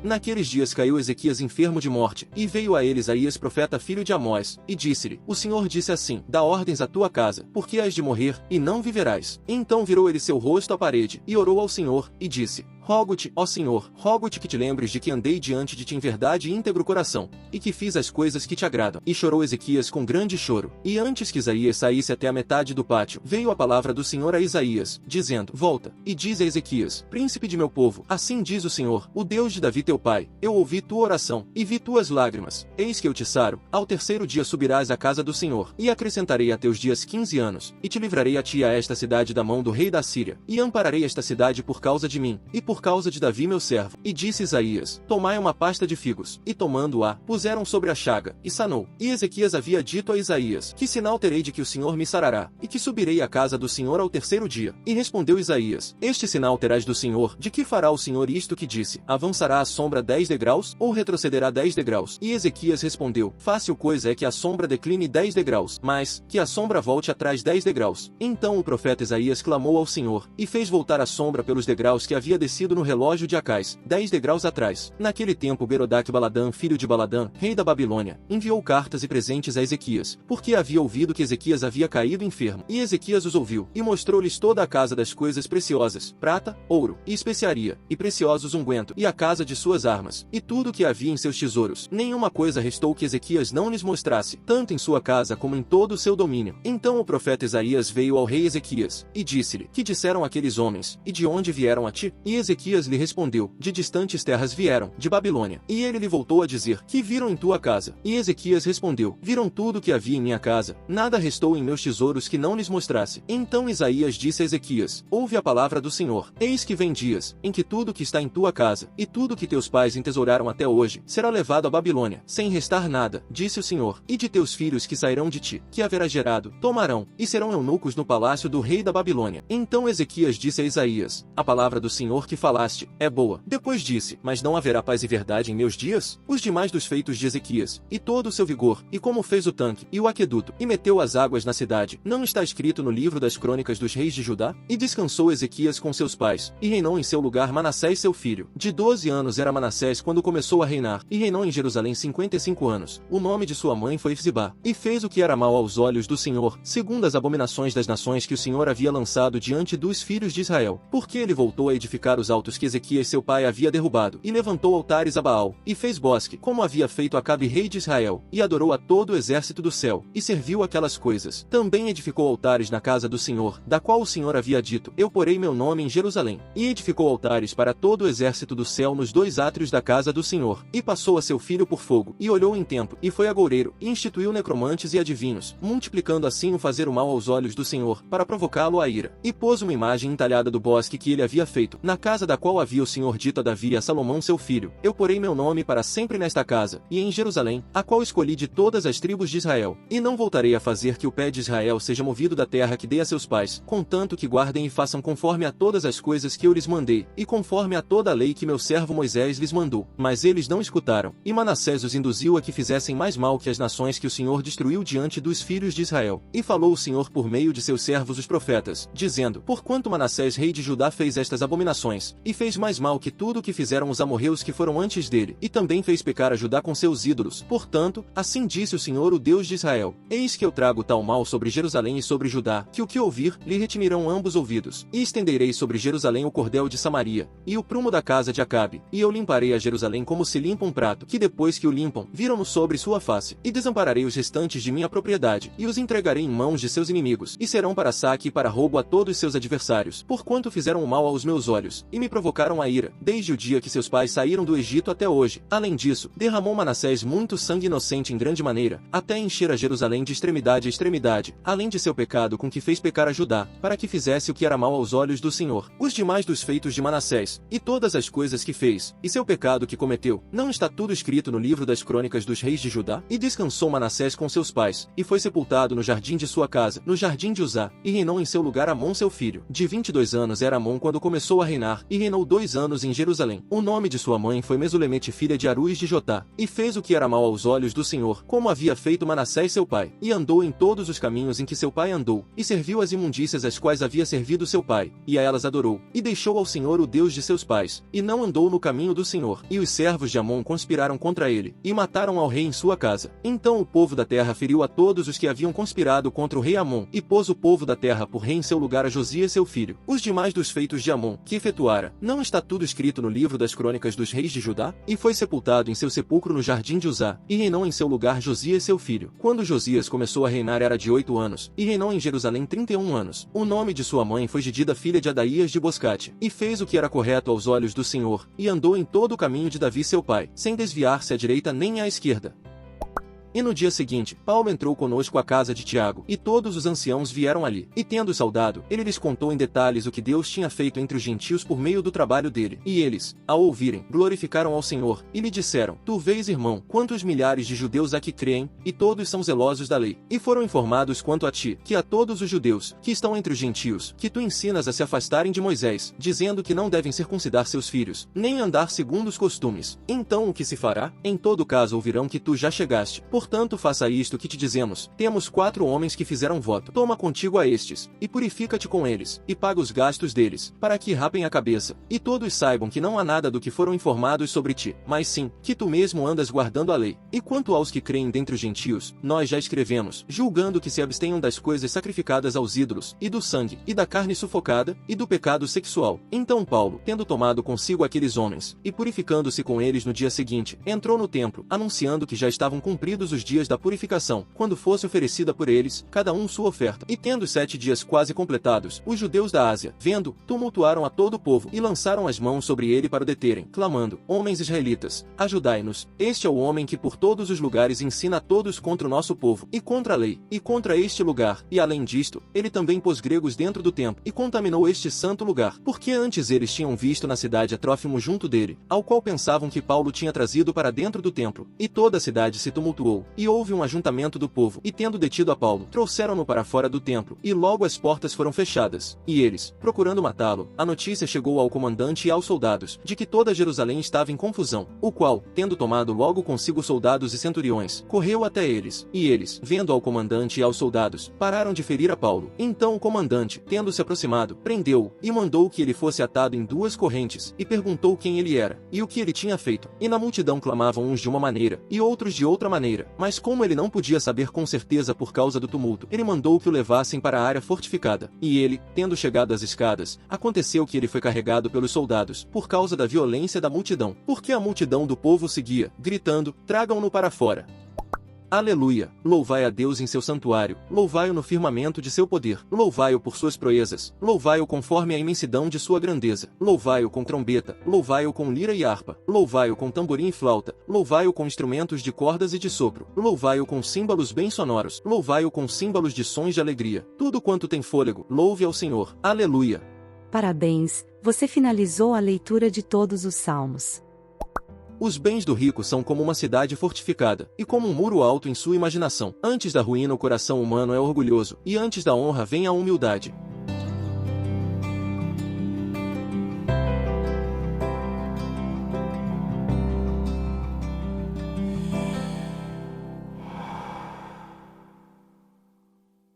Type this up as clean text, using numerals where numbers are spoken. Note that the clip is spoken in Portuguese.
Naqueles dias caiu Ezequias enfermo de morte, e veio a ele Isaías profeta filho de Amós, e disse-lhe: O Senhor disse assim: dá ordens à tua casa, porque hás de morrer, e não viverás. Então virou ele seu rosto à parede, e orou ao Senhor, e disse: Rogo-te, ó Senhor, rogo-te que te lembres de que andei diante de ti em verdade e íntegro coração, e que fiz as coisas que te agradam. E chorou Ezequias com grande choro. E antes que Isaías saísse até a metade do pátio, veio a palavra do Senhor a Isaías, dizendo: Volta, e diz a Ezequias, príncipe de meu povo, assim diz o Senhor, o Deus de Davi teu pai, eu ouvi tua oração, e vi tuas lágrimas. Eis que eu te saro, ao terceiro dia subirás à casa do Senhor, e acrescentarei a teus dias 15 anos, e te livrarei a ti e a esta cidade da mão do rei da Síria, e ampararei esta cidade por causa de mim, e por causa de Davi meu servo. E disse Isaías: Tomai uma pasta de figos, e tomando-a, puseram sobre a chaga, e sanou. E Ezequias havia dito a Isaías: Que sinal terei de que o Senhor me sarará, e que subirei à casa do Senhor ao terceiro dia? E respondeu Isaías: Este sinal terás do Senhor, de que fará o Senhor isto que disse: Avançará a sombra 10 degraus, ou retrocederá 10 degraus? E Ezequias respondeu: Fácil coisa é que a sombra decline 10 degraus, mas que a sombra volte atrás 10 degraus. Então o profeta Isaías clamou ao Senhor, e fez voltar a sombra pelos degraus que havia descido no relógio de Acais, 10 degraus atrás. Naquele tempo Berodac-Baladã, filho de Baladã, rei da Babilônia, enviou cartas e presentes a Ezequias, porque havia ouvido que Ezequias havia caído enfermo. E Ezequias os ouviu, e mostrou-lhes toda a casa das coisas preciosas, prata, ouro, e especiaria, e preciosos ungüento, e a casa de suas armas, e tudo o que havia em seus tesouros. Nenhuma coisa restou que Ezequias não lhes mostrasse, tanto em sua casa como em todo o seu domínio. Então o profeta Isaías veio ao rei Ezequias, e disse-lhe: Que disseram aqueles homens, e de onde vieram a ti? E Ezequias lhe respondeu: De distantes terras vieram, de Babilônia. E ele lhe voltou a dizer: Que viram em tua casa? E Ezequias respondeu: Viram tudo o que havia em minha casa, nada restou em meus tesouros que não lhes mostrasse. Então Isaías disse a Ezequias: Ouve a palavra do Senhor. Eis que vem dias, em que tudo que está em tua casa, e tudo que teus pais entesouraram até hoje, será levado à Babilônia, sem restar nada, disse o Senhor. E de teus filhos que sairão de ti, que haverá gerado, tomarão, e serão eunucos no palácio do rei da Babilônia. Então Ezequias disse a Isaías: A palavra do Senhor que falaste é boa. Depois disse: Mas não haverá paz e verdade em meus dias? Os demais dos feitos de Ezequias, e todo o seu vigor, e como fez o tanque, e o aqueduto, e meteu as águas na cidade, não está escrito no livro das crônicas dos reis de Judá? E descansou Ezequias com seus pais, e reinou em seu lugar Manassés seu filho. De 12 anos era Manassés quando começou a reinar, e reinou em Jerusalém 55 anos. O nome de sua mãe foi Ifzibá, e fez o que era mal aos olhos do Senhor, segundo as abominações das nações que o Senhor havia lançado diante dos filhos de Israel. Porque ele voltou a edificar os altos que Ezequias seu pai havia derrubado, e levantou altares a Baal, e fez bosque, como havia feito Acabe rei de Israel, e adorou a todo o exército do céu, e serviu aquelas coisas. Também edificou altares na casa do Senhor, da qual o Senhor havia dito: Eu porei meu nome em Jerusalém. E edificou altares para todo o exército do céu nos 2 átrios da casa do Senhor. E passou a seu filho por fogo, e olhou em tempo, e foi agoureiro, e instituiu necromantes e adivinhos, multiplicando assim o fazer o mal aos olhos do Senhor, para provocá-lo à ira. E pôs uma imagem entalhada do bosque que ele havia feito, na casa da qual havia o Senhor dito a Davi e a Salomão seu filho: Eu porei meu nome para sempre nesta casa, e em Jerusalém, a qual escolhi de todas as tribos de Israel. E não voltarei a fazer que o pé de Israel seja movido da terra que dei a seus pais, contanto que guardem e façam conforme a todas as coisas que eu lhes mandei, e conforme a toda a lei que meu servo Moisés lhes mandou. Mas eles não escutaram, e Manassés os induziu a que fizessem mais mal que as nações que o Senhor destruiu diante dos filhos de Israel. E falou o Senhor por meio de seus servos os profetas, dizendo: Porquanto Manassés rei de Judá fez estas abominações, e fez mais mal que tudo o que fizeram os amorreus que foram antes dele, e também fez pecar a Judá com seus ídolos. Portanto, assim disse o Senhor, o Deus de Israel: Eis que eu trago tal mal sobre Jerusalém e sobre Judá, que o que ouvir, lhe retimirão ambos ouvidos. E estenderei sobre Jerusalém o cordel de Samaria, e o prumo da casa de Acabe, e eu limparei a Jerusalém como se limpa um prato, que depois que o limpam, viram-no sobre sua face. E desampararei os restantes de minha propriedade, e os entregarei em mãos de seus inimigos, e serão para saque e para roubo a todos seus adversários, porquanto fizeram o mal aos meus olhos, e me provocaram a ira, desde o dia que seus pais saíram do Egito até hoje. Além disso, derramou Manassés muito sangue inocente em grande maneira, até encher a Jerusalém de extremidade a extremidade, além de seu pecado com que fez pecar a Judá, para que fizesse o que era mal aos olhos do Senhor. Os demais dos feitos de Manassés, e todas as coisas que fez, e seu pecado que cometeu, não está tudo escrito no livro das crônicas dos reis de Judá? E descansou Manassés com seus pais, e foi sepultado no jardim de sua casa, no jardim de Uzá, e reinou em seu lugar Amon seu filho. De 22 anos era Amon quando começou a reinar, e reinou 2 anos em Jerusalém. O nome de sua mãe foi Mesulemete, filha de Aruz de Jotá, e fez o que era mal aos olhos do Senhor, como havia feito Manassés seu pai, e andou em todos os caminhos em que seu pai andou, e serviu as imundícias às quais havia servido seu pai, e a elas adorou, e deixou ao Senhor o Deus de seus pais, e não andou no caminho do Senhor. E os servos de Amon conspiraram contra ele, e mataram ao rei em sua casa. Então o povo da terra feriu a todos os que haviam conspirado contra o rei Amon, e pôs o povo da terra por rei em seu lugar a Josias seu filho. Os demais dos feitos de Amon, que efetuara, não está tudo escrito no livro das crônicas dos reis de Judá? E foi sepultado em seu sepulcro no jardim de Uzá, e reinou em seu lugar Josias seu filho. Quando Josias começou a reinar era de 8 anos, e reinou em Jerusalém 31 anos. O nome de sua mãe foi Gedida, filha de Adaías de Boscate, e fez o que era correto aos olhos do Senhor, e andou em todo o caminho de Davi seu pai, sem desviar-se à direita nem à esquerda. E no dia seguinte, Paulo entrou conosco à casa de Tiago, e todos os anciãos vieram ali. E tendo saudado, ele lhes contou em detalhes o que Deus tinha feito entre os gentios por meio do trabalho dele. E eles, ao ouvirem, glorificaram ao Senhor, e lhe disseram: Tu vês, irmão, quantos milhares de judeus há que creem, e todos são zelosos da lei. E foram informados quanto a ti, que a todos os judeus, que estão entre os gentios, que tu ensinas a se afastarem de Moisés, dizendo que não devem circuncidar seus filhos, nem andar segundo os costumes. Então o que se fará? Em todo caso ouvirão que tu já chegaste. Portanto, faça isto que te dizemos: temos 4 homens que fizeram voto. Toma contigo a estes, e purifica-te com eles, e paga os gastos deles, para que rapem a cabeça, e todos saibam que não há nada do que foram informados sobre ti, mas sim, que tu mesmo andas guardando a lei. E quanto aos que creem dentre os gentios, nós já escrevemos, julgando que se abstenham das coisas sacrificadas aos ídolos, e do sangue, e da carne sufocada, e do pecado sexual. Então Paulo, tendo tomado consigo aqueles homens, e purificando-se com eles no dia seguinte, entrou no templo, anunciando que já estavam cumpridos os dias da purificação, quando fosse oferecida por eles, cada um sua oferta. E tendo 7 dias quase completados, os judeus da Ásia, vendo, tumultuaram a todo o povo, e lançaram as mãos sobre ele para o deterem, clamando: Homens israelitas, ajudai-nos, este é o homem que por todos os lugares ensina a todos contra o nosso povo, e contra a lei, e contra este lugar, e além disto, ele também pôs gregos dentro do templo, e contaminou este santo lugar, porque antes eles tinham visto na cidade a Trófimo junto dele, ao qual pensavam que Paulo tinha trazido para dentro do templo, e toda a cidade se tumultuou, e houve um ajuntamento do povo, e tendo detido a Paulo, trouxeram-no para fora do templo, e logo as portas foram fechadas. E eles, procurando matá-lo, a notícia chegou ao comandante e aos soldados, de que toda Jerusalém estava em confusão, o qual, tendo tomado logo consigo soldados e centuriões, correu até eles, e eles, vendo ao comandante e aos soldados, pararam de ferir a Paulo. Então o comandante, tendo se aproximado, prendeu-o, e mandou que ele fosse atado em 2 correntes, e perguntou quem ele era, e o que ele tinha feito. E na multidão clamavam uns de uma maneira, e outros de outra maneira, mas como ele não podia saber com certeza por causa do tumulto, ele mandou que o levassem para a área fortificada. E ele, tendo chegado às escadas, aconteceu que ele foi carregado pelos soldados, por causa da violência da multidão, porque a multidão do povo seguia, gritando: Tragam-no para fora. Aleluia! Louvai a Deus em seu santuário, louvai-o no firmamento de seu poder, louvai-o por suas proezas, louvai-o conforme a imensidão de sua grandeza, louvai-o com trombeta, louvai-o com lira e harpa, louvai-o com tamborim e flauta, louvai-o com instrumentos de cordas e de sopro, louvai-o com símbolos bem sonoros, louvai-o com símbolos de sons de alegria. Tudo quanto tem fôlego, louve ao Senhor. Aleluia! Parabéns, você finalizou a leitura de todos os salmos. Os bens do rico são como uma cidade fortificada, e como um muro alto em sua imaginação. Antes da ruína o coração humano é orgulhoso, e antes da honra vem a humildade.